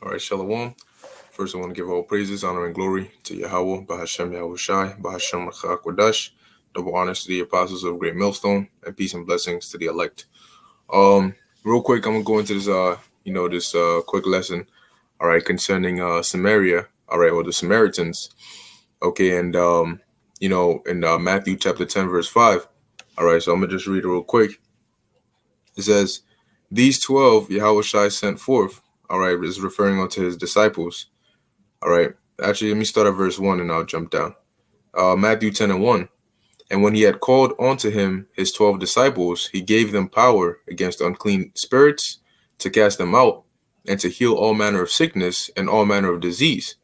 All right, Shalom. First, I want to give all praises, honor, and glory to Yahweh, Bahashem Yahushai, Bahashem Rachak Wadash, double honors to the apostles of Great Millstone, and peace and blessings to the elect. Real quick, I'm gonna go into this quick lesson, all right, concerning Samaria, all right, or the Samaritans, okay, and in Matthew chapter 10, verse 5, all right, so I'm gonna just read it real quick. It says, "These 12 Yahushai sent forth," all right, is referring unto his disciples. All right. Actually, let me start at verse 1 and I'll jump down. Matthew 10 and 1. "And when he had called unto him his 12 disciples, he gave them power against unclean spirits to cast them out and to heal all manner of sickness and all manner of disease.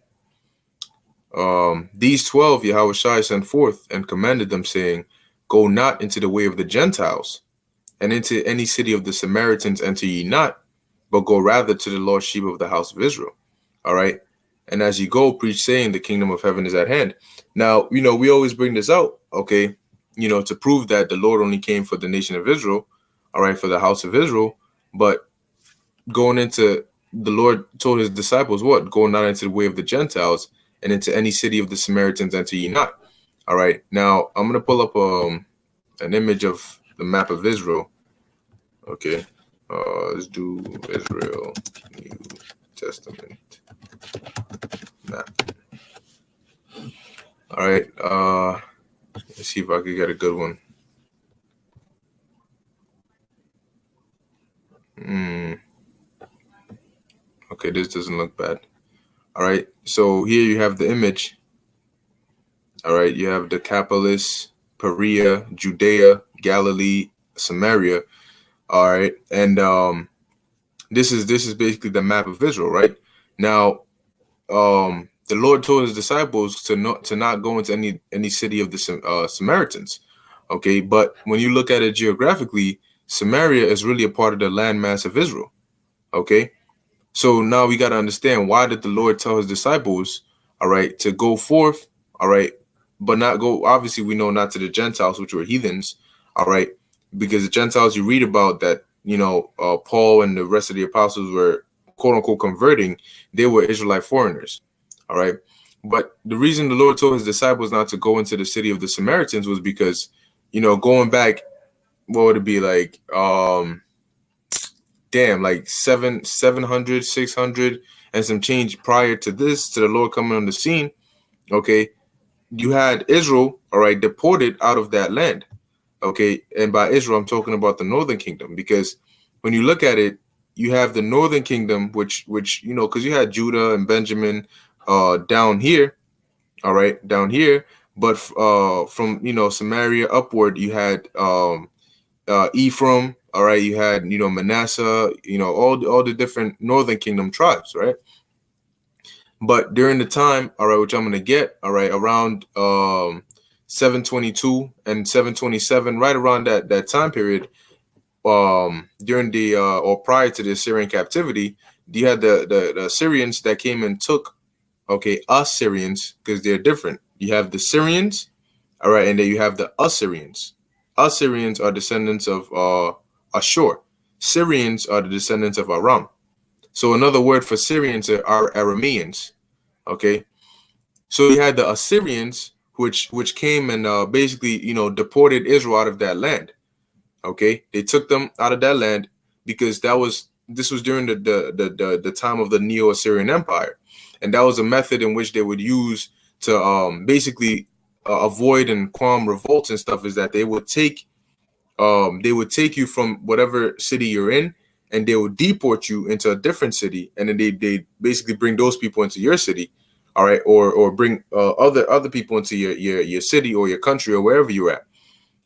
These 12 Yahushai sent forth and commanded them, saying, Go not into the way of the Gentiles, and into any city of the Samaritans enter ye not, but go rather to the lost sheep of the house of Israel." All right. "And as you go, preach, saying, the kingdom of heaven is at hand." Now, we always bring this out, okay, to prove that the Lord only came for the nation of Israel, all right, for the house of Israel. But going into, the Lord told his disciples what? Go not into the way of the Gentiles, and into any city of the Samaritans enter ye not. All right. Now, I'm going to pull up an image of the map of Israel. Okay. Let's do Israel New Testament map. All right. Let's see if I could get a good one. Okay, this doesn't look bad. All right. So here you have the image. All right. You have Decapolis, Perea, Judea, Galilee, Samaria. All right. And this is basically the map of Israel, right? Now, the Lord told his disciples to not go into any city of the Samaritans. Okay, but when you look at it geographically, Samaria is really a part of the landmass of Israel. Okay, so now we got to understand, why did the Lord tell his disciples, all right, to go forth, all right, but not go, obviously we know, not to the Gentiles, which were heathens, all right, because the Gentiles you read about that, Paul and the rest of the apostles were quote unquote converting, they were Israelite foreigners. All right. But the reason the Lord told his disciples not to go into the city of the Samaritans was because, going back, what would it be like? Like 700, 600 and some change prior to this, to the Lord coming on the scene. Okay. You had Israel, all right, deported out of that land. Okay. And by Israel, I'm talking about the northern kingdom, because when you look at it, you have the northern kingdom, which because you had Judah and Benjamin down here, all right, down here, but from Samaria upward, you had Ephraim, all right, you had Manasseh, all the different northern kingdom tribes, right? But during the time, all right, which I'm gonna get, all right, around 722 and 727, right around that time period, during the or prior to the Assyrian captivity, you had the Assyrians that came and took, okay, Assyrians, because they're different. You have the Syrians, all right, and then you have the Assyrians. Assyrians are descendants of Ashur. Syrians are the descendants of Aram. So another word for Syrians are Arameans. Okay, so you had the Assyrians, which came and basically deported Israel out of that land. Okay, they took them out of that land because this was during the time of the Neo-Assyrian Empire, and that was a method in which they would use to basically avoid and qualm revolts and stuff, is that they would take you from whatever city you're in, and they would deport you into a different city, and then they basically bring those people into your city, all right, or bring other people into your city or your country or wherever you're at,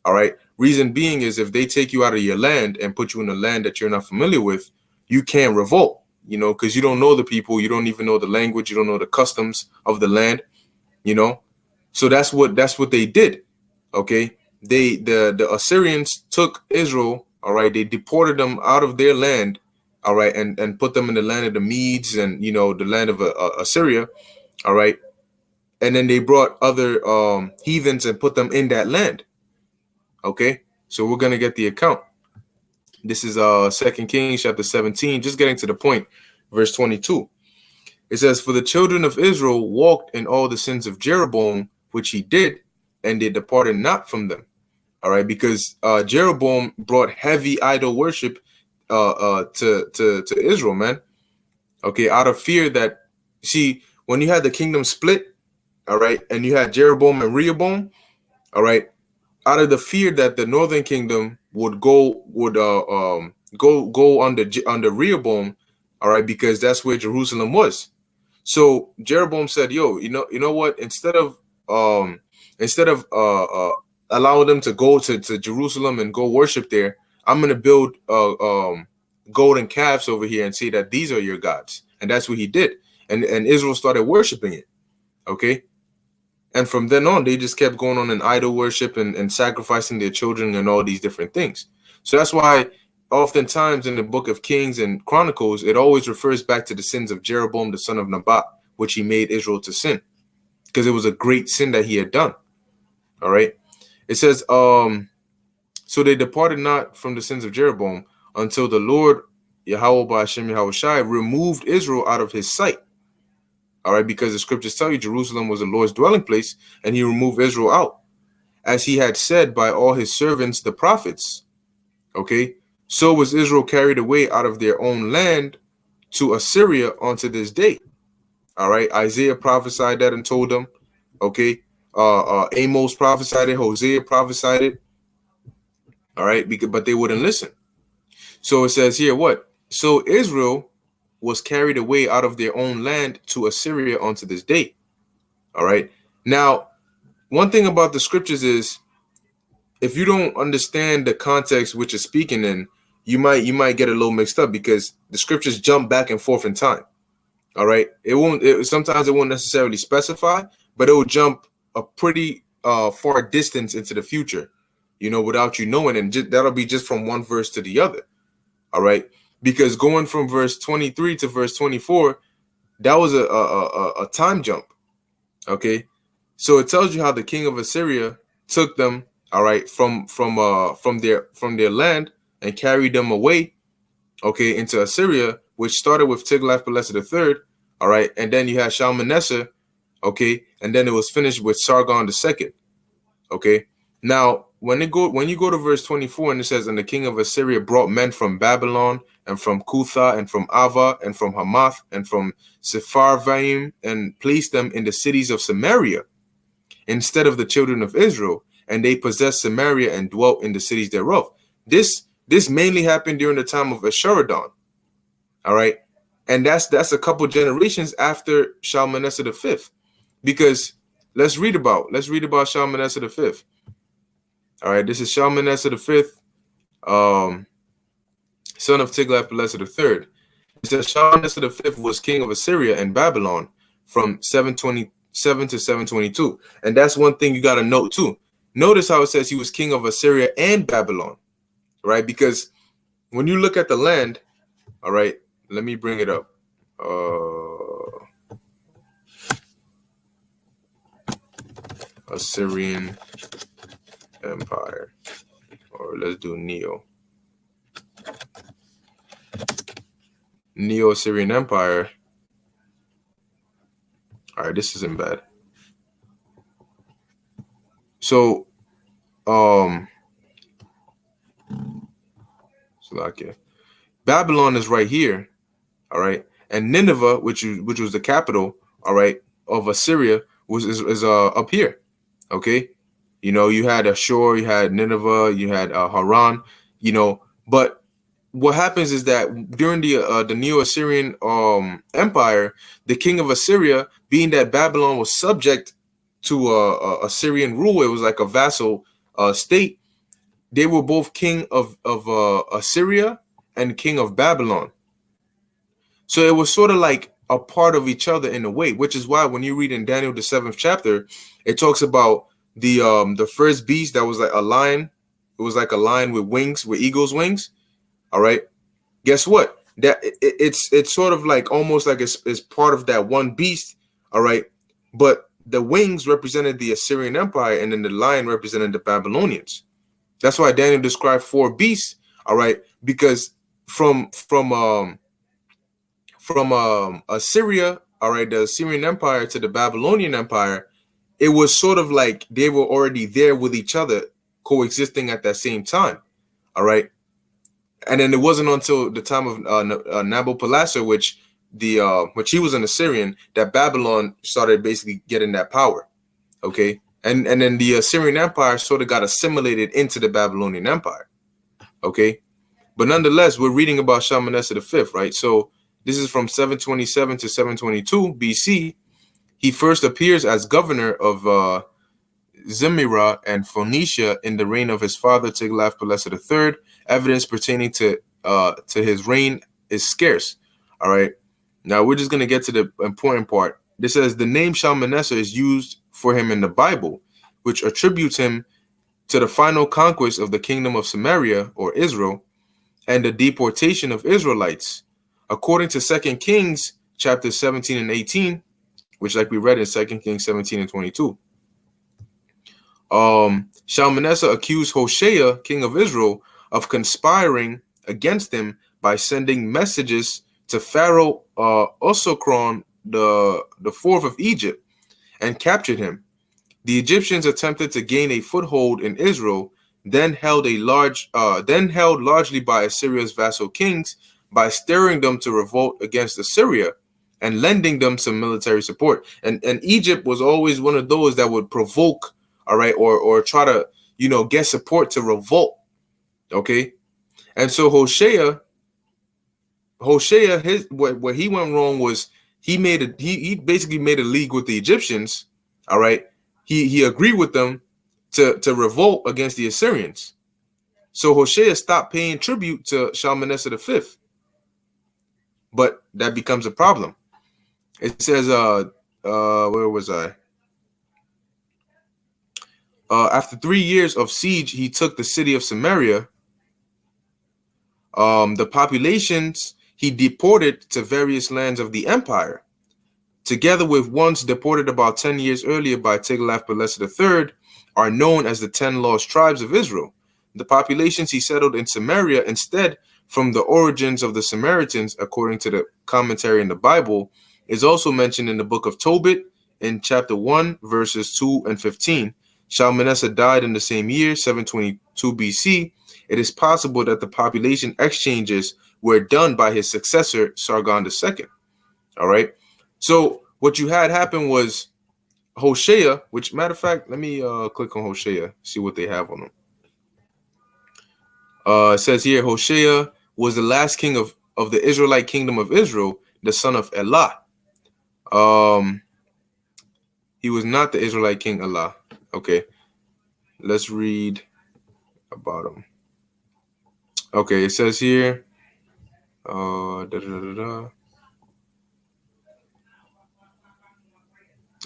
all right. Reason being is, if they take you out of your land and put you in a land that you're not familiar with, you can't revolt, because you don't know the people, you don't even know the language, you don't know the customs of the land, So that's what they did. Okay, the Assyrians took Israel, all right. They deported them out of their land, all right, and put them in the land of the Medes and the land of Assyria, all right. And then they brought other heathens and put them in that land. Okay, so we're gonna get the account. This is 2 Kings chapter 17, just getting to the point, verse 22. It says, "For the children of Israel walked in all the sins of Jeroboam, which he did, and they departed not from them." All right, because Jeroboam brought heavy idol worship to Israel, man. Okay, out of fear that, see, when you had the kingdom split, all right, and you had Jeroboam and Rehoboam, all right, out of the fear that the northern kingdom would go under Rehoboam, all right, because that's where Jerusalem was. So Jeroboam said, "Yo, you know what? Instead of allowing them to go to Jerusalem and go worship there, I'm gonna build golden calves over here and say that these are your gods." And that's what he did. And Israel started worshiping it. Okay. And from then on, they just kept going on in idol worship and sacrificing their children and all these different things. So that's why oftentimes in the book of Kings and Chronicles, it always refers back to the sins of Jeroboam, the son of Nebat, which he made Israel to sin, because it was a great sin that he had done. All right. It says, so they departed not from the sins of Jeroboam until the Lord, Yahweh Ba'ashem Yahushai, removed Israel out of his sight. All right, because the scriptures tell you Jerusalem was the Lord's dwelling place, and he removed Israel out, as he had said by all his servants, the prophets. Okay, so was Israel carried away out of their own land to Assyria unto this day. All right, Isaiah prophesied that and told them. Okay, Amos prophesied it, Hosea prophesied it. All right, but they wouldn't listen. So it says here, what? So Israel was carried away out of their own land to Assyria unto this day. All right. Now, one thing about the scriptures is, if you don't understand the context which is speaking in, you might get a little mixed up, because the scriptures jump back and forth in time. All right. Sometimes it won't necessarily specify, but it will jump a pretty far distance into the future, without you knowing, and that'll be just from one verse to the other. All right. Because going from verse 23 to verse 24, that was a time jump. Okay. So it tells you how the king of Assyria took them, all right, from their land and carried them away, okay, into Assyria, which started with Tiglath-Pileser III, all right, and then you had Shalmaneser, okay, and then it was finished with Sargon II, okay. Now, when you go to verse 24, and it says, "And the king of Assyria brought men from Babylon and from Cutha and from Ava and from Hamath and from Sepharvaim, and placed them in the cities of Samaria instead of the children of Israel, and they possessed Samaria and dwelt in the cities thereof." This mainly happened during the time of Esarhaddon. All right, and that's a couple generations after Shalmaneser V, because let's read about Shalmaneser V. All right, this is Shalmaneser V, son of Tiglath-Pileser III. It says Shalmaneser V was king of Assyria and Babylon from 727 to 722. And that's one thing you got to note too. Notice how it says he was king of Assyria and Babylon, right? Because when you look at the land, all right, let me bring it up. Assyrian Empire, or let's do Neo-Assyrian Empire. All right, this isn't bad. So, Babylon is right here, all right, and Nineveh, which was the capital, all right, of Assyria, is up here, okay. You had Ashur, you had Nineveh, you had Haran, but what happens is that during the Neo-Assyrian Empire, the king of Assyria, being that Babylon was subject to Assyrian rule, it was like a vassal state. They were both king of Assyria and king of Babylon. So it was sort of like a part of each other in a way, which is why when you read in Daniel the 7th chapter, it talks about the first beast that was like a lion. It was like a lion with wings, with eagle's wings. All right. Guess what? That it's sort of like almost like it's part of that one beast. All right. But the wings represented the Assyrian Empire, and then the lion represented the Babylonians. That's why Daniel described 4 beasts. All right, because from Assyria, all right, the Assyrian Empire to the Babylonian Empire, it was sort of like they were already there with each other, coexisting at that same time. All right, and then it wasn't until the time of Nabopolassar, which he was an Assyrian, that Babylon started basically getting that power. Okay, and then the Assyrian Empire sort of got assimilated into the Babylonian Empire. Okay, but nonetheless, we're reading about Shalmaneser V, right? So this is from 727 to 722 BC. He first appears as governor of Zimmira and Phoenicia in the reign of his father Tiglath-Pileser III. Evidence pertaining to his reign is scarce. All right. Now we're just going to get to the important part. This says the name Shalmaneser is used for him in the Bible, which attributes him to the final conquest of the kingdom of Samaria or Israel and the deportation of Israelites. According to 2 Kings chapters 17 and 18, which like we read in 2 Kings 17 and 22. Shalmaneser accused Hoshea, king of Israel, of conspiring against him by sending messages to Pharaoh Osokron, the fourth of Egypt, and captured him. The Egyptians attempted to gain a foothold in Israel, then held largely by Assyria's vassal kings, by stirring them to revolt against Assyria and lending them some military support. And Egypt was always one of those that would provoke, all right, or try to, get support to revolt. Okay. And so Hoshea, where he went wrong was he basically made a league with the Egyptians. All right. He agreed with them to revolt against the Assyrians. So Hoshea stopped paying tribute to Shalmaneser V. But that becomes a problem. It says, where was I? After 3 years of siege, he took the city of Samaria. The populations he deported to various lands of the empire, together with ones deported about 10 years earlier by Tiglath-Pileser III, are known as the 10 lost tribes of Israel. The populations he settled in Samaria instead from the origins of the Samaritans, according to the commentary in the Bible, is also mentioned in the book of Tobit in chapter 1, verses 2 and 15. Shalmaneser died in the same year, 722 BC. It is possible that the population exchanges were done by his successor, Sargon II. All right. So what you had happen was Hoshea, which, matter of fact, let me click on Hoshea, see what they have on him. It says here, Hoshea was the last king of the Israelite kingdom of Israel, the son of Elah. He was not the Israelite king Elah. Okay, let's read about him. Okay, it says here,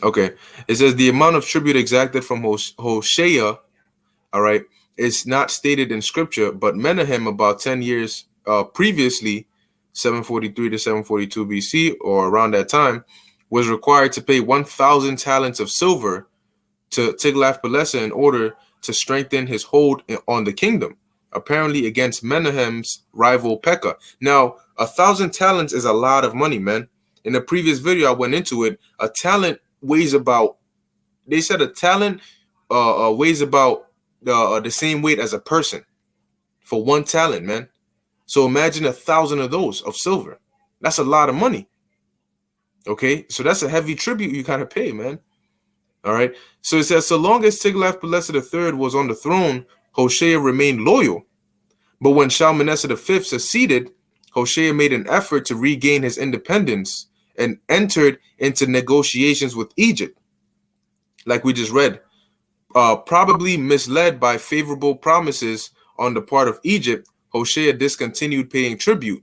Okay, it says the amount of tribute exacted from Hoshea, all right, is not stated in scripture, but Menahem, about 10 years previously, 743 to 742 BC, or around that time, was required to pay 1,000 talents of silver to Tiglath-Pileser in order to strengthen his hold on the kingdom, apparently against Menahem's rival Pekah. Now, 1,000 talents is a lot of money, man. In the previous video, I went into it. A talent weighs about, they said a talent weighs about the same weight as a person for 1 talent, man. So imagine 1,000 of those of silver. That's a lot of money. Okay, so that's a heavy tribute you gotta pay, man. All right. So it says, so long as Tiglath-Pileser III was on the throne, Hoshea remained loyal. But when Shalmaneser V succeeded, Hoshea made an effort to regain his independence and entered into negotiations with Egypt, like we just read, probably misled by favorable promises on the part of Egypt. Hoshea discontinued paying tribute.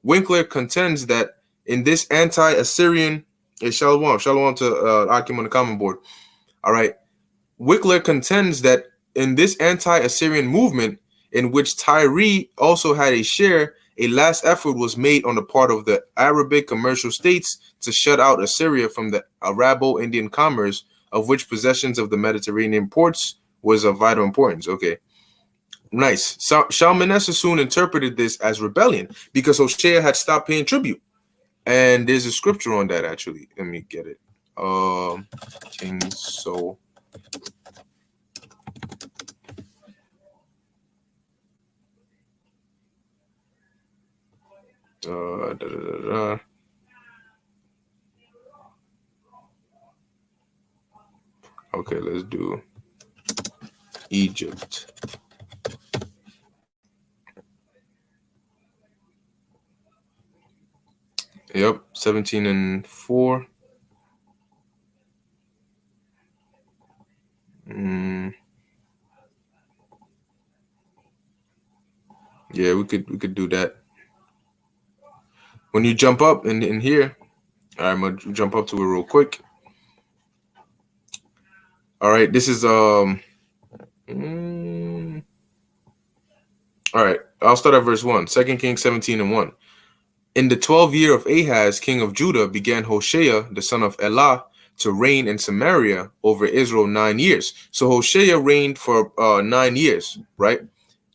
Winkler contends that in this anti-Assyrian, shalom to Akim on the common board. All right. Winkler contends that in this anti-Assyrian movement, in which Tyre also had a share, a last effort was made on the part of the Arabic commercial states to shut out Assyria from the Arabo-Indian commerce, of which possessions of the Mediterranean ports was of vital importance. Okay, nice. So Shalmaneser soon interpreted this as rebellion because Hoshea had stopped paying tribute. And there's a scripture on that actually. Let me get it. King So. Da, da, da, da. Okay, let's do Egypt. Yep, 17:4. Yeah, we could do that. When you jump up in here, all right, I'm gonna jump up to it real quick. All right, this is all right, I'll start at verse 1. 2 Kings 17:1. In the 12th year of Ahaz, king of Judah, began Hoshea, the son of Elah, to reign in Samaria over Israel 9 years. So Hoshea reigned for 9 years, right?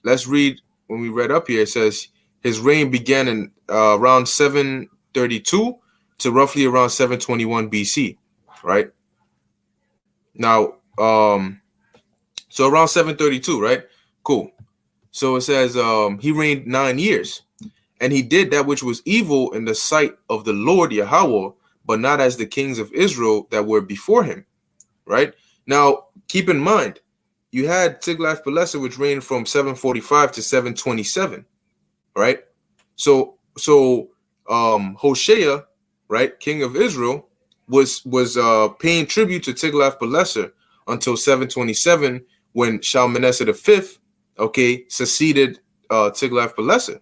Let's read, when we read up here, it says his reign began in around 732 to roughly around 721 BC, right? Now, so around 732, right? Cool. So it says he reigned 9 years. And he did that which was evil in the sight of the Lord Yahweh, but not as the kings of Israel that were before him. Right? Now, keep in mind, you had Tiglath-Pileser, which reigned from 745 to 727. Right? So Hoshea, right, king of Israel, was paying tribute to Tiglath-Pileser until 727, when Shalmaneser V, okay, succeeded Tiglath-Pileser.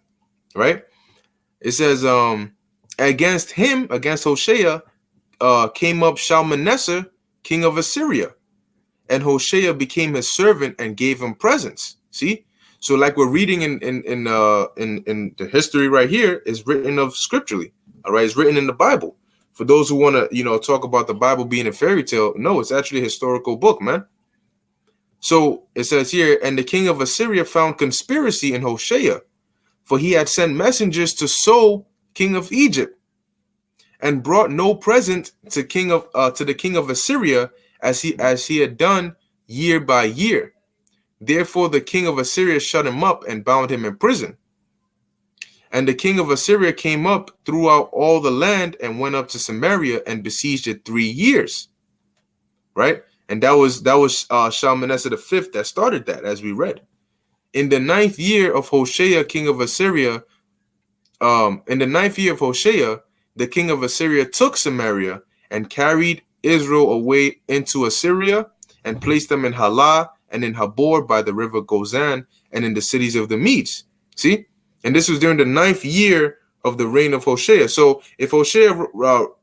Right? It says, against him, against Hoshea, came up Shalmaneser, king of Assyria, and Hoshea became his servant and gave him presents. See, so like we're reading in the history right here is written of scripturally. All right, it's written in the Bible. For those who want to, talk about the Bible being a fairy tale, no, it's actually a historical book, man. So it says here, and the king of Assyria found conspiracy in Hoshea, for he had sent messengers to So, king of Egypt, and brought no present to the king of Assyria as he had done year by year. Therefore the king of Assyria shut him up and bound him in prison. And the king of Assyria came up throughout all the land and went up to Samaria and besieged it 3 years. Right? And that was Shalmaneser V that started that, as we read. In the 9th year of Hoshea, king of Assyria, the king of Assyria took Samaria and carried Israel away into Assyria and placed them in Halah and in Habor by the river Gozan and in the cities of the Medes. See? And this was during the 9th year of the reign of Hoshea. So if Hoshea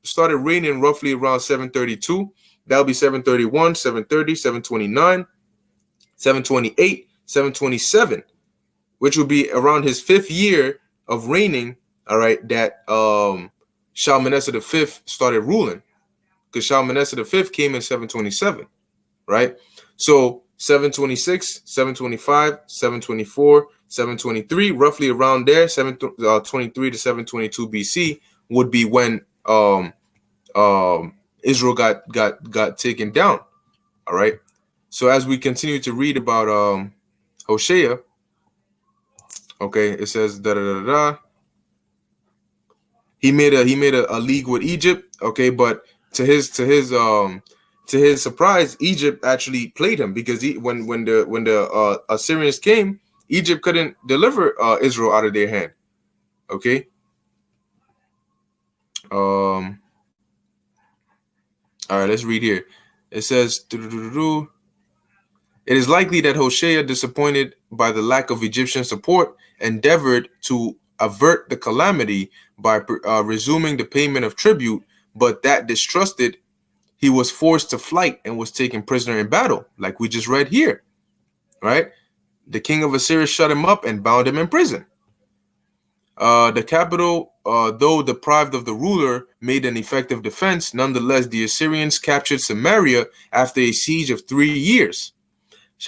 started reigning roughly around 732, that would be 731, 730, 729, 728, 727, which would be around his 5th year of reigning, all right, that Shalmaneser V started ruling, because Shalmaneser V came in 727, right? So 726, 725, 724, 723, roughly around there, 723 to 722 BC would be when Israel got taken down, all right? So as we continue to read about Hoshea, okay, it says da da da da. He made a league with Egypt, okay, but to his surprise, Egypt actually played him, because when the Assyrians came, Egypt couldn't deliver Israel out of their hand. Okay. All right, let's read here. It says, it is likely that Hoshea, disappointed by the lack of Egyptian support, endeavored to avert the calamity by resuming the payment of tribute, but that distrusted, he was forced to flight and was taken prisoner in battle, like we just read here, right? The king of Assyria shut him up and bound him in prison. The capital, though deprived of the ruler, made an effective defense. Nonetheless, the Assyrians captured Samaria after a siege of 3 years.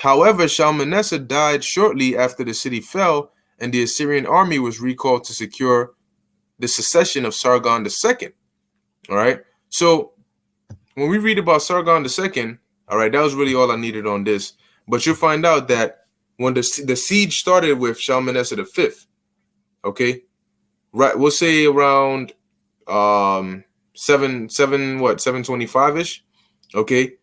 However, Shalmaneser died shortly after the city fell, and the Assyrian army was recalled to secure the succession of Sargon II. All right. So when we read about Sargon II, all right, that was really all I needed on this. But you'll find out that when the siege started with Shalmaneser V, okay, right, we'll say around 725 ish, okay,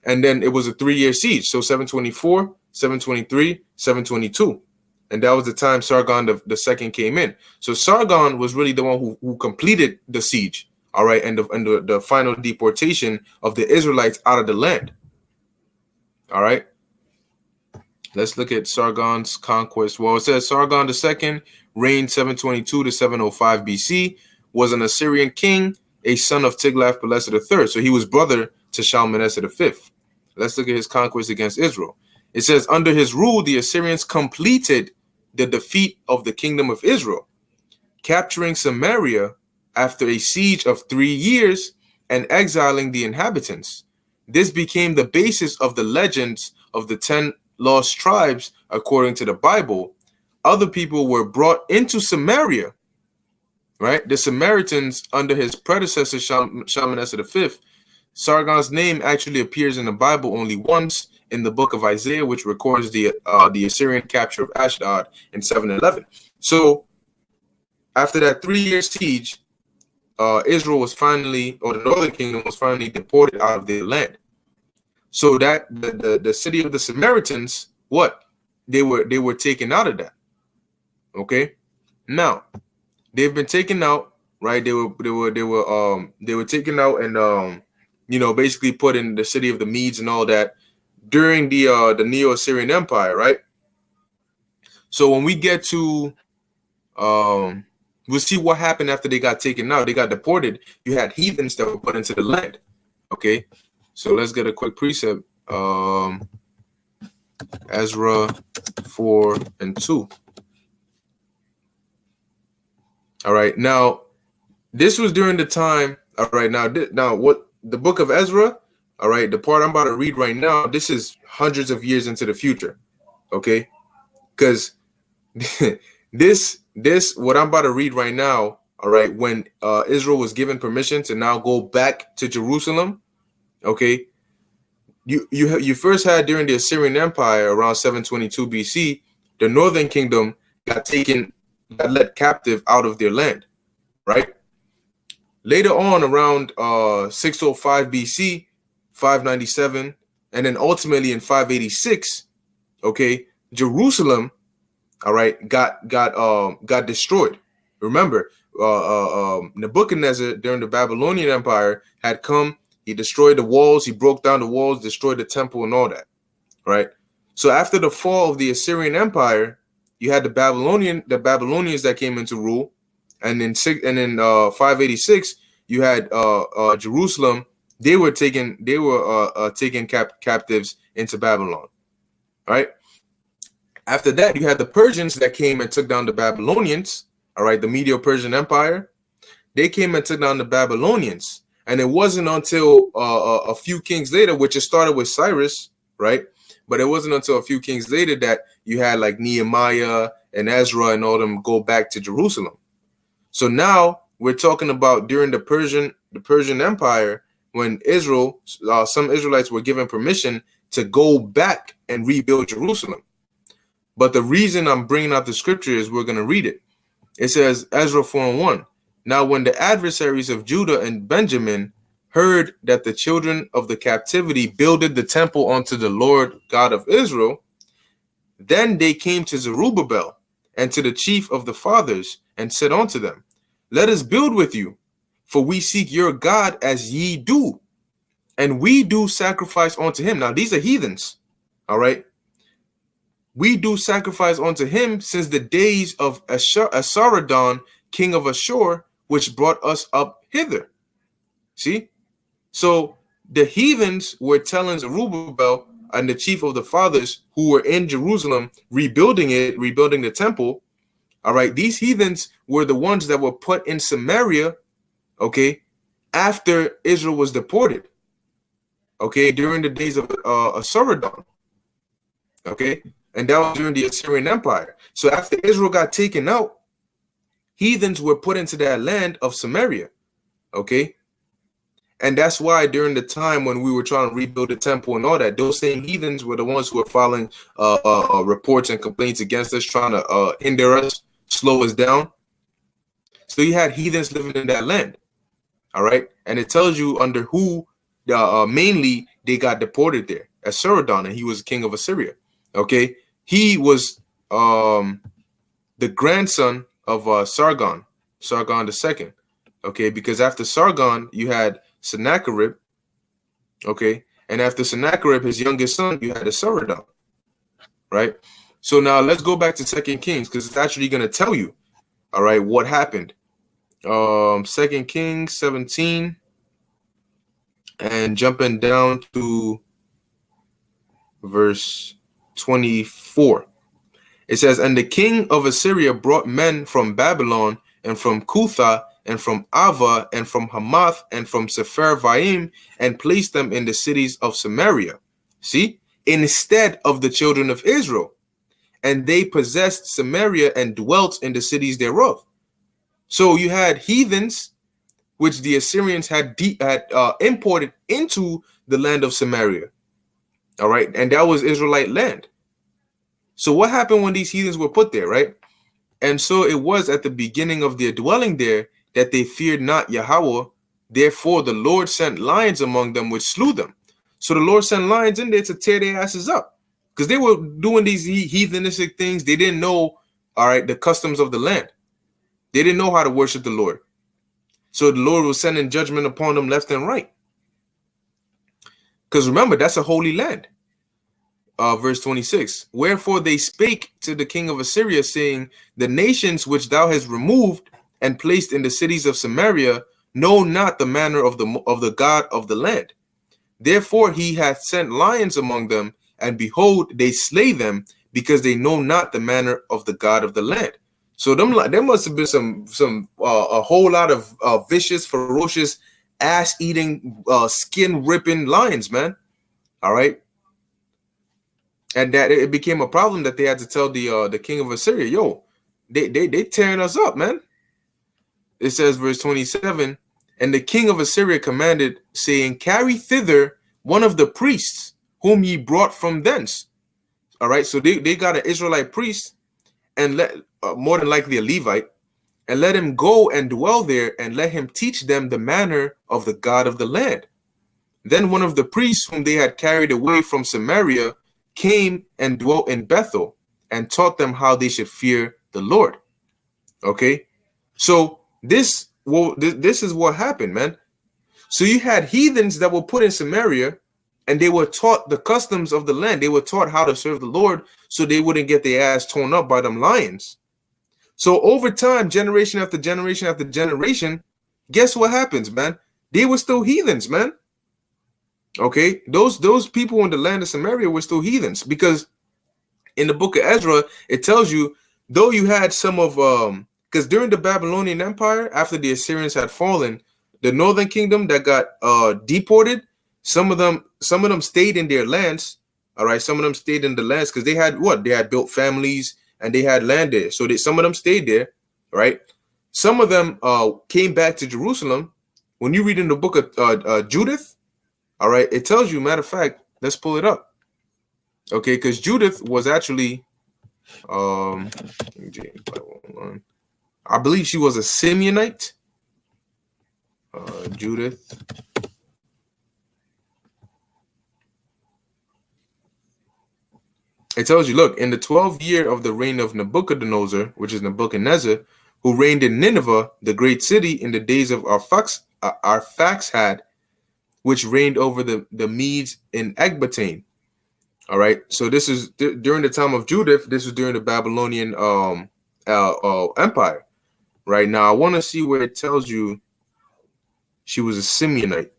and then it was a 3-year siege, so 724, 723, 722, and that was the time Sargon the second came in. So Sargon was really the one who completed the siege, all right, and the final deportation of the Israelites out of the land. All right, let's look at Sargon's conquest. Well, it says Sargon II reigned 722 to 705 BC, was an Assyrian king, a son of Tiglath-Pileser III. So he was brother to Shalmaneser V. Let's look at his conquest against Israel. It says, under his rule, the Assyrians completed the defeat of the kingdom of Israel, capturing Samaria after a siege of 3 years and exiling the inhabitants. This became the basis of the legends of the 10 lost tribes, according to the Bible. Other people were brought into Samaria, right? The Samaritans under his predecessor, Shalmaneser V. Sargon's name actually appears in the Bible only once, in the book of Isaiah, which records the Assyrian capture of Ashdod in 711. So after that 3-year siege, Israel was finally, or the northern kingdom was finally deported out of their land. So that the city of the Samaritans, what? They were taken out of that. Okay? Now, they've been taken out, right? They were taken out and basically put in the city of the Medes and all that during the Neo-Assyrian Empire, right? So when we get to we'll see what happened after they got taken out. They got deported. You had heathens that were put into the land. Okay, so let's get a quick precept. Ezra 4 and 2. All right, now this was during the time. All right, now what the book of Ezra? All right, the part I'm about to read right now. This is hundreds of years into the future. Okay, because this what I'm about to read right now, all right, when Israel was given permission to now go back to Jerusalem, okay, you first had during the Assyrian Empire around 722 BC, the northern kingdom got led captive out of their land, right? Later on, around 605 BC, 597, and then ultimately in 586, okay, Jerusalem, all right, got destroyed. Remember, Nebuchadnezzar during the Babylonian Empire had come. He destroyed the walls. He broke down the walls, destroyed the temple, and all that. Right. So after the fall of the Assyrian Empire, you had the Babylonians that came into rule, and in 586, you had Jerusalem. They were taken captives into Babylon. Right. After that, you had the Persians that came and took down the Babylonians, all right, the Medo-Persian Empire. They came and took down the Babylonians. And it wasn't until a few kings later, which it started with Cyrus, right? But it wasn't until a few kings later that you had like Nehemiah and Ezra and all them go back to Jerusalem. So now we're talking about during the Persian Empire, when Israel, some Israelites were given permission to go back and rebuild Jerusalem. But the reason I'm bringing out the scripture is we're going to read it. It says, Ezra 4 and 1. Now, when the adversaries of Judah and Benjamin heard that the children of the captivity builded the temple unto the Lord God of Israel, then they came to Zerubbabel and to the chief of the fathers and said unto them, let us build with you, for we seek your God as ye do, and we do sacrifice unto him. Now, these are heathens, all right? We do sacrifice unto him since the days of Esarhaddon, king of Ashur, which brought us up hither. See? So the heathens were telling Zerubbabel and the chief of the fathers who were in Jerusalem, rebuilding the temple. All right, these heathens were the ones that were put in Samaria, okay, after Israel was deported, okay, during the days of Esarhaddon, okay. And that was during the Assyrian Empire. So after Israel got taken out, Heathens were put into that land of Samaria. Okay. And that's why during the time when we were trying to rebuild the temple and all that, those same heathens were the ones who were filing reports and complaints against us, trying to hinder us, slow us down. So you had heathens living in that land. All right. And it tells you under who mainly they got deported there. Assyrian, and he was king of Assyria. Okay. He was the grandson of Sargon II. Okay. Because after Sargon, you had Sennacherib. Okay. And after Sennacherib, his youngest son, you had Assyrian. Right. So now let's go back to Second Kings, because it's actually going to tell you, all right, what happened. Second Kings 17, and jumping down to verse 24. It says, and the king of Assyria brought men from Babylon and from Cutha and from Ava and from Hamath and from Sepharvaim, and placed them in the cities of Samaria. See, instead of the children of Israel. And they possessed Samaria and dwelt in the cities thereof. So you had heathens, which the Assyrians had imported into the land of Samaria. All right. And that was Israelite land. So what happened when these heathens were put there, right? And so it was at the beginning of their dwelling there that they feared not Yahweh. Therefore, the Lord sent lions among them, which slew them. So the Lord sent lions in there to tear their asses up, because they were doing these heathenistic things. They didn't know, all right, the customs of the land. They didn't know how to worship the Lord. So the Lord was sending judgment upon them left and right. Because remember, that's a holy land. Verse 26. Wherefore they spake to the king of Assyria, saying, the nations which thou hast removed and placed in the cities of Samaria know not the manner of the God of the land. Therefore he hath sent lions among them, and behold, they slay them, because they know not the manner of the God of the land. So there must have been some a whole lot of vicious, ferocious, ass-eating, skin-ripping lions, man. All right. And that it became a problem that they had to tell the king of Assyria, yo, they tearing us up, man. It says, verse 27, and the king of Assyria commanded, saying, carry thither one of the priests whom ye brought from thence. All right, so they got an Israelite priest, and let more than likely a Levite, and let him go and dwell there, and let him teach them the manner of the God of the land. Then one of the priests whom they had carried away from Samaria came and dwelt in Bethel, and taught them how they should fear the Lord. Okay, so this is what happened, man. So you had heathens that were put in Samaria, and they were taught the customs of the land. They were taught how to serve the Lord, so they wouldn't get their ass torn up by them lions. So over time, generation after generation after generation, guess what happens, man? They were still heathens, man. Okay, those people in the land of Samaria were still heathens, because in the book of Ezra, it tells you, though you had some of because during the Babylonian Empire, after the Assyrians had fallen, the northern kingdom that got deported, some of them stayed in their lands. All right, some of them stayed in the lands because they had built families and they had land there, so some of them stayed there, right? Some of them came back to Jerusalem. When you read in the book of Judith, all right, it tells you, matter of fact, let's pull it up. Okay, because Judith was actually, I believe she was a Simeonite. Judith. It tells you, look, in the 12th year of the reign of Nebuchadnezzar, which is Nebuchadnezzar, who reigned in Nineveh, the great city, in the days of Arphaxad, which reigned over the Medes in Ecbatane. All right, so this is during the time of Judith. This is during the Babylonian Empire. Right now, I want to see where it tells you she was a Simeonite.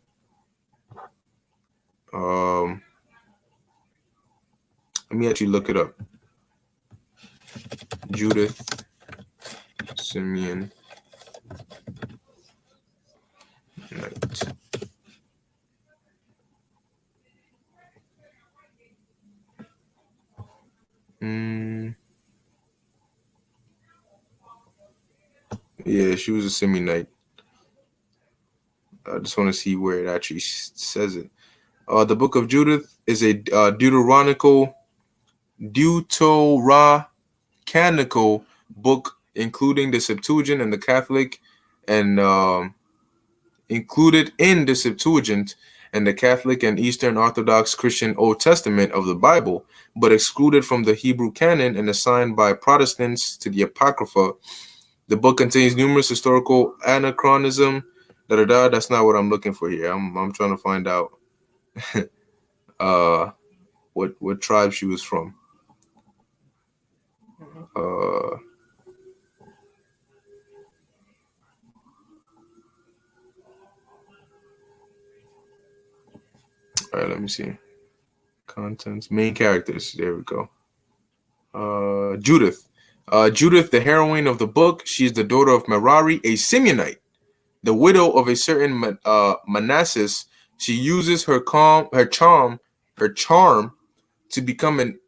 Let me actually look it up. Judith, Simeon. Yeah, she was a Simeonite. I just want to see where it actually says it. The book of Judith is a Deuterocanical book, including the Septuagint and the Catholic, and included in the Septuagint and the Catholic and Eastern Orthodox Christian Old Testament of the Bible, but excluded from the Hebrew canon and assigned by Protestants to the Apocrypha. The book contains numerous historical anachronism. That's not what I'm looking for here. I'm trying to find out uh what tribe she was from. All right, let me see. Contents, main characters. There we go. Judith. Judith, the heroine of the book, she is the daughter of Merari, a Simeonite, the widow of a certain Manasses. She uses her charm to become an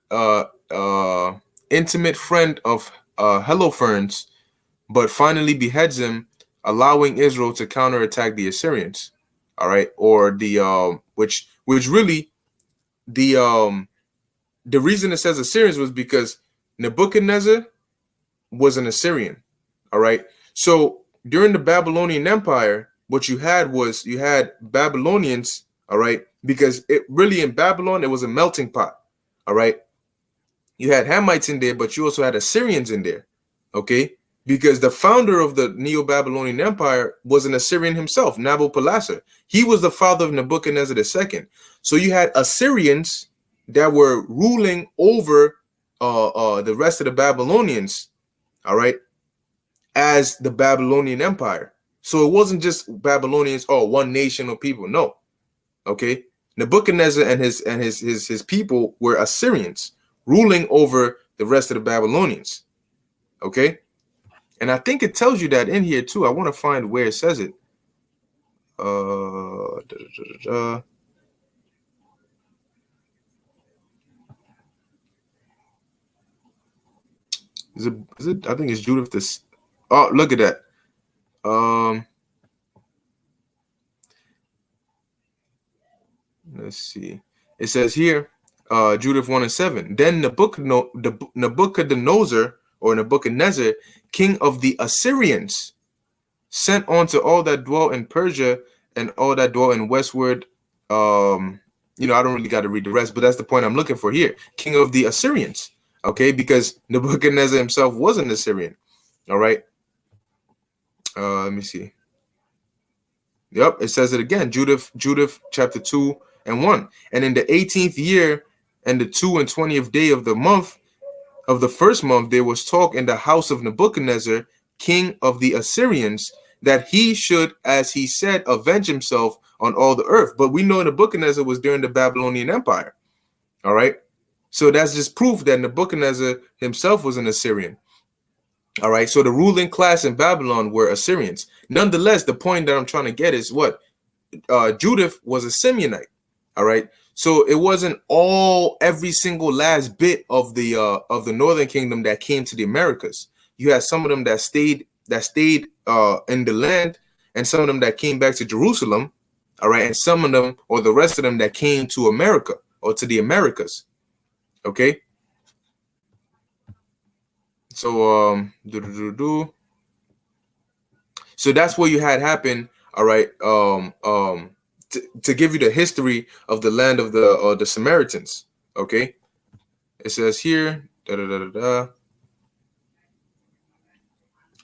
intimate friend of Holofernes, but finally beheads him, allowing Israel to counterattack the Assyrians. All right, or the which really the reason it says Assyrians was because Nebuchadnezzar was an Assyrian. All right. So during the Babylonian Empire, what you had was you had Babylonians. All right. Because it really in Babylon, it was a melting pot. All right. You had Hamites in there, but you also had Assyrians in there. Okay. Because the founder of the Neo-Babylonian Empire was an Assyrian himself, Nabopolassar. He was the father of Nebuchadnezzar II. So you had Assyrians that were ruling over the rest of the Babylonians, all right, as the Babylonian Empire. So it wasn't just Babylonians, one nation of people. No, okay. Nebuchadnezzar and his people were Assyrians ruling over the rest of the Babylonians, okay. And I think it tells you that in here too. I want to find where it says it. Is it? I think it's Judith. This. Oh, look at that. Let's see. It says here, Judith 1:7. Then Nebuchadnezzar, king of the Assyrians, sent on to all that dwell in Persia and all that dwell in westward. I don't really got to read the rest, but that's the point I'm looking for here. King of the Assyrians. Okay, because Nebuchadnezzar himself was an Assyrian. All right. Let me see. Yep, it says it again. Judith chapter 2:1. And in the 18th year and the 22nd day of the month, of the first month, there was talk in the house of Nebuchadnezzar, king of the Assyrians, that he should, as he said, avenge himself on all the earth. But we know Nebuchadnezzar was during the Babylonian Empire. All right. So that's just proof that Nebuchadnezzar himself was an Assyrian. All right. So the ruling class in Babylon were Assyrians. Nonetheless, the point that I'm trying to get is what? Judith was a Simeonite. All right. So it wasn't every single last bit of the northern kingdom that came to the Americas. You had some of them that stayed in the land, and some of them that came back to Jerusalem. All right. And some of them, or the rest of them, that came to America or to the Americas. Okay. So so that's what you had happen. All right. To give you the history of the land of the Samaritans. Okay. It says here.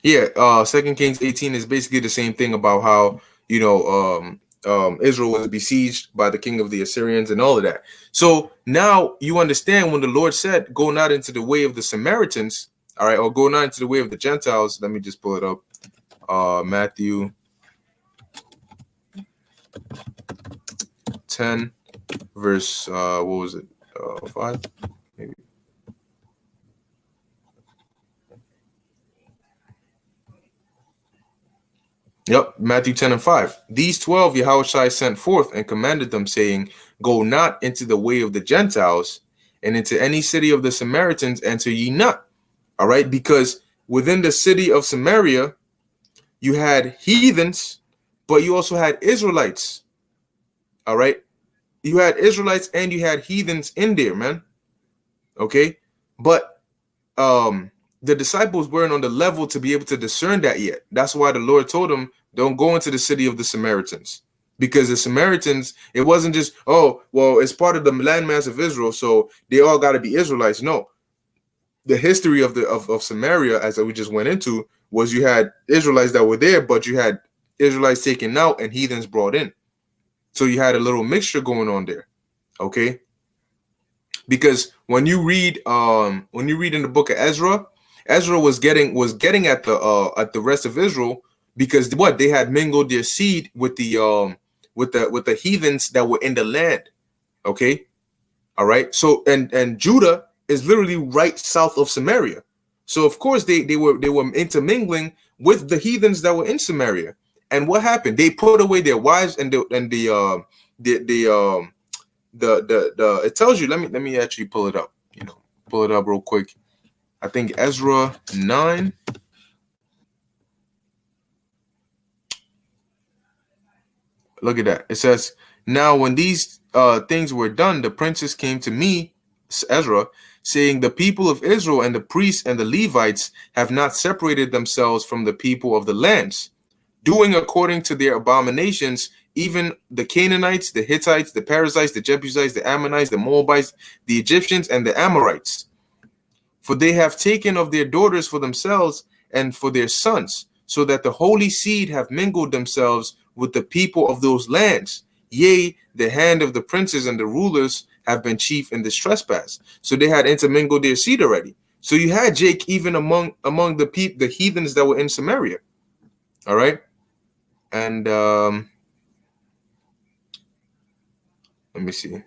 Yeah. 2 Kings 18 is basically the same thing about how Israel was besieged by the king of the Assyrians and all of that. So now you understand when the Lord said, "Go not into the way of the Samaritans." All right, or go not into the way of the Gentiles. Let me just pull it up. Matthew 10, verse what was it? 5, maybe. Yep, Matthew 10:5. These 12 Yahushua sent forth and commanded them, saying, "Go not into the way of the Gentiles, and into any city of the Samaritans enter ye not." All right, because within the city of Samaria, you had heathens, but you also had Israelites. All right. You had Israelites and you had heathens in there, man. Okay. But the disciples weren't on the level to be able to discern that yet. That's why the Lord told them, don't go into the city of the Samaritans. Because the Samaritans, it wasn't just, oh, well, it's part of the landmass of Israel, so they all got to be Israelites. No, the history of of Samaria, as we just went into, was you had Israelites that were there, but you had Israelites taken out and heathens brought in. So you had a little mixture going on there. Okay. Because when you read in the book of Ezra, Ezra was getting at the rest of Israel, because what they had mingled their seed with the heathens that were in the land. Okay. All right. So and Judah is literally right south of Samaria. So of course they were intermingling with the heathens that were in Samaria. And what happened? They put away their wives and the it tells you, let me actually pull it up, pull it up real quick. I think Ezra 9. Look at that. It says, now when these things were done, the princes came to me, Ezra, saying, the people of Israel and the priests and the Levites have not separated themselves from the people of the lands, doing according to their abominations, even the Canaanites, the Hittites, the Perizzites, the Jebusites, the Ammonites, the Moabites, the Egyptians, and the Amorites. For they have taken of their daughters for themselves and for their sons, so that the holy seed have mingled themselves with the people of those lands. Yea, the hand of the princes and the rulers have been chief in this trespass. So they had intermingled their seed already. So you had Jake even among the heathens that were in Samaria. All right. And let me see.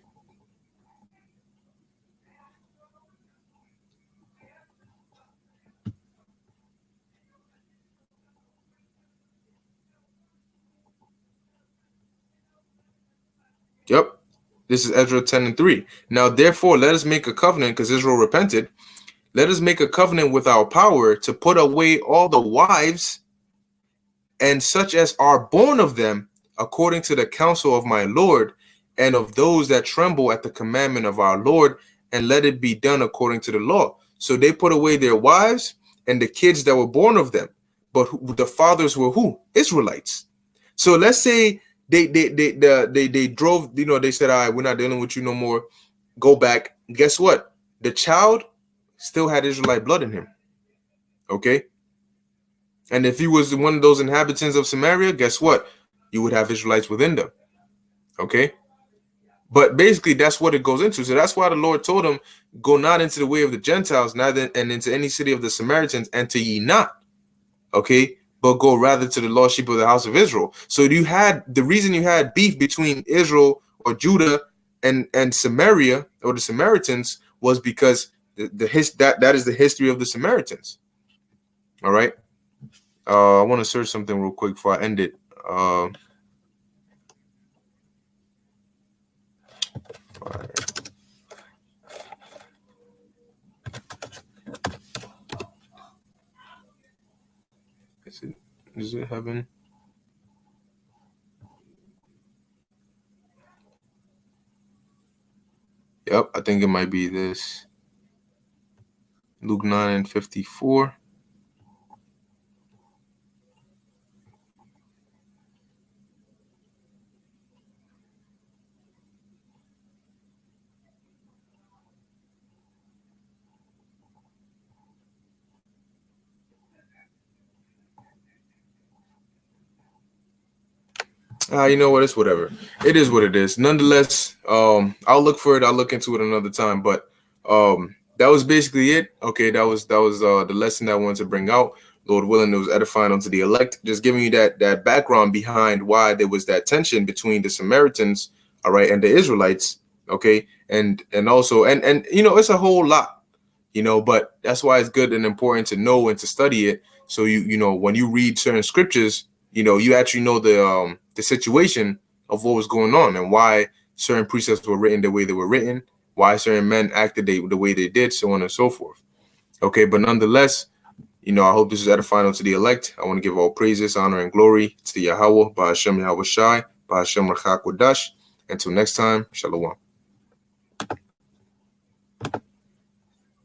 Yep. This is Ezra 10:3. Now, therefore, let us make a covenant, because Israel repented. Let us make a covenant with our power to put away all the wives and such as are born of them, according to the counsel of my Lord, and of those that tremble at the commandment of our Lord, and let it be done according to the law. So they put away their wives and the kids that were born of them. But the fathers were who? Israelites. So let's say they drove, they said, all right, we're not dealing with you no more. Go back. Guess what? The child still had Israelite blood in him. Okay. And if he was one of those inhabitants of Samaria, guess what? You would have Israelites within them. Okay. But basically, that's what it goes into. So that's why the Lord told him, go not into the way of the Gentiles, neither and into any city of the Samaritans, enter ye not. Okay. But go rather to the lost sheep of the house of Israel. So you had the reason you had beef between Israel or Judah and Samaria or the Samaritans was because that is the history of the Samaritans. All right. I want to search something real quick before I end it. Is it heaven? Yep, I think it might be this. Luke 9:54. You know what? It's whatever. It is what it is. Nonetheless, I'll look for it. I'll look into it another time. But that was basically it. Okay, that was the lesson that I wanted to bring out. Lord willing, it was edifying unto the elect. Just giving you that background behind why there was that tension between the Samaritans, all right, and the Israelites. Okay, and also and it's a whole lot, but that's why it's good and important to know and to study it. So when you read certain scriptures, you actually know the situation of what was going on and why certain precepts were written the way they were written, why certain men acted the way they did, so on and so forth. Okay, but nonetheless, I hope this is edifying to the elect. I want to give all praises, honor, and glory to Yahweh, Ba'ashem Yahweh Shai, Ba'ashem Rachak Wadash. Until next time, Shalom.